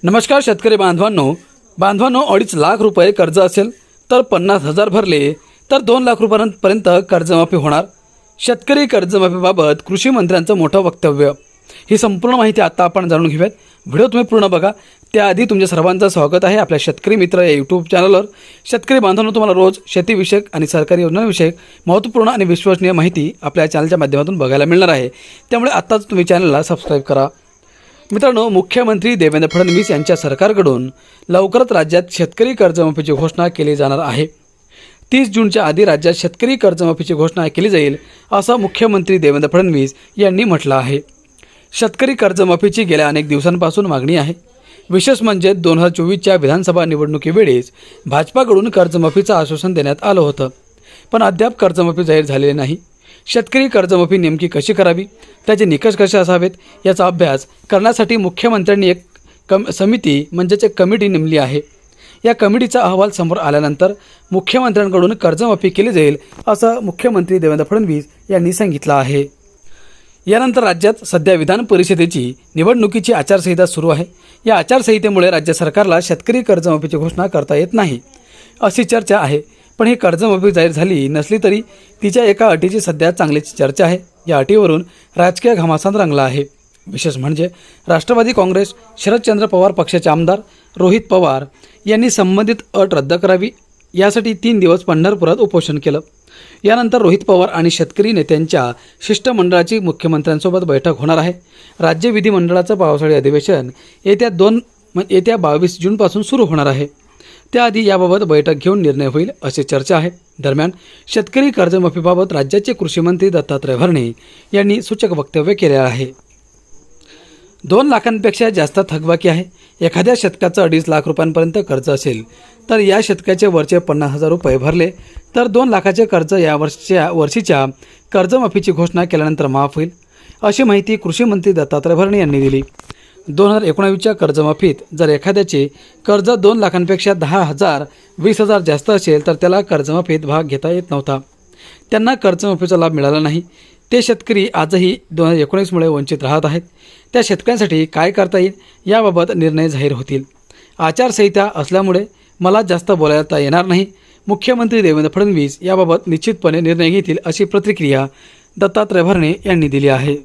नमस्कार शेतकरी बांधवांनो 2.5 लाख रुपये कर्ज असेल तर 50,000 भरले तर 2 लाख रुपयांपर्यंत कर्जमाफी होणार। शेतकरी कर्जमाफीबाबत कृषी मंत्र्यांचं मोठं वक्तव्य। ही संपूर्ण माहिती आता आपण जाणून घेऊयात। व्हिडिओ तुम्ही पूर्ण बघा। त्याआधी तुमच्या सर्वांचं स्वागत आहे आपल्या शेतकरी मित्र या यूट्यूब चॅनलवर। शेतकरी बांधवांनो, तुम्हाला रोज शेतीविषयक आणि सरकारी योजनांविषयक महत्त्वपूर्ण आणि विश्वसनीय माहिती आपल्या चॅनलच्या माध्यमातून बघायला मिळणार आहे। त्यामुळे आत्ताच तुम्ही चॅनलला सबस्क्राईब करा। मित्रांनो, मुख्यमंत्री देवेंद्र फडणवीस यांच्या सरकारकडून लवकरच राज्यात शेतकरी कर्जमाफीची घोषणा केली जाणार आहे। 30 जूनच्या आधी राज्यात शेतकरी कर्जमाफीची घोषणा केली जाईल असं मुख्यमंत्री देवेंद्र फडणवीस यांनी म्हटलं आहे। शेतकरी कर्जमाफीची गेल्या अनेक दिवसांपासून मागणी आहे। विशेष म्हणजे 2024च्या विधानसभा निवडणुकीवेळेस भाजपाकडून कर्जमाफीचं आश्वासन देण्यात आलं होतं, पण अद्याप कर्जमाफी जाहीर झालेली नाही। शेतकरी कर्जमाफी नेमकी कशी करावी, त्याचे निकष कसे असावेत याचा अभ्यास करण्यासाठी मुख्यमंत्र्यांनी एक समिती म्हणजेच एक कमिटी नेमली आहे। या कमिटीचा अहवाल समोर आल्यानंतर मुख्यमंत्र्यांकडून कर्जमाफी केली जाईल असं मुख्यमंत्री देवेंद्र फडणवीस यांनी सांगितलं आहे। यानंतर राज्यात सध्या विधान परिषदेची निवडणुकीची आचारसंहिता सुरू आहे। या आचारसंहितेमुळे राज्य सरकारला शेतकरी कर्जमाफीची घोषणा करता येत नाही अशी चर्चा आहे। पण ही कर्जमाफी जाहीर झाली नसली तरी तिच्या एका अटीची सध्या चांगलीच चर्चा आहे। या अटीवरून राजकीय घमासान रंगला आहे। विशेष म्हणजे राष्ट्रवादी काँग्रेस शरदचंद्र पवार पक्षाचे आमदार रोहित पवार यांनी संबंधित अट रद्द करावी यासाठी 3 दिवस पंढरपुरात उपोषण केलं। यानंतर रोहित पवार आणि शेतकरी नेत्यांच्या शिष्टमंडळाची मुख्यमंत्र्यांसोबत बैठक होणार आहे। राज्य विधिमंडळाचं पावसाळी अधिवेशन येत्या 22 जूनपासून सुरू होणार आहे। त्याआधी याबाबत बैठक घेऊन निर्णय होईल अशी चर्चा आहे। दरम्यान शेतकरी कर्जमाफीबाबत राज्याचे कृषी मंत्री दत्तात्रय भरणे यांनी सूचक वक्तव्य केले आहे। 2 लाखांपेक्षा जास्त थकबाकी आहे। एखाद्या शेतकऱ्याचं 2.5 लाख रुपयांपर्यंत कर्ज असेल तर या शेतकऱ्याचे वरचे 50,000 रुपये भरले तर 2 लाखाचे कर्ज या वर्षीच्या कर्जमाफीची घोषणा केल्यानंतर माफ होईल अशी माहिती कृषी मंत्री दत्तात्रय भरणे यांनी दिली। 2019च्या कर्जमाफीत जर एखाद्याचे कर्ज 2 लाखांपेक्षा 10,000, 20,000 जास्त असेल तर त्याला कर्जमाफीत भाग घेता येत नव्हता। त्यांना कर्जमाफीचा लाभ मिळाला नाही। ते शेतकरी आजही 2019मुळे वंचित राहत आहेत। त्या शेतकऱ्यांसाठी काय करता येईल याबाबत निर्णय जाहीर होतील। आचारसंहिता असल्यामुळे मला जास्त बोलायला येणार नाही। मुख्यमंत्री देवेंद्र फडणवीस याबाबत निश्चितपणे निर्णय घेतील अशी प्रतिक्रिया दत्तात्रय भरणे यांनी दिली आहे।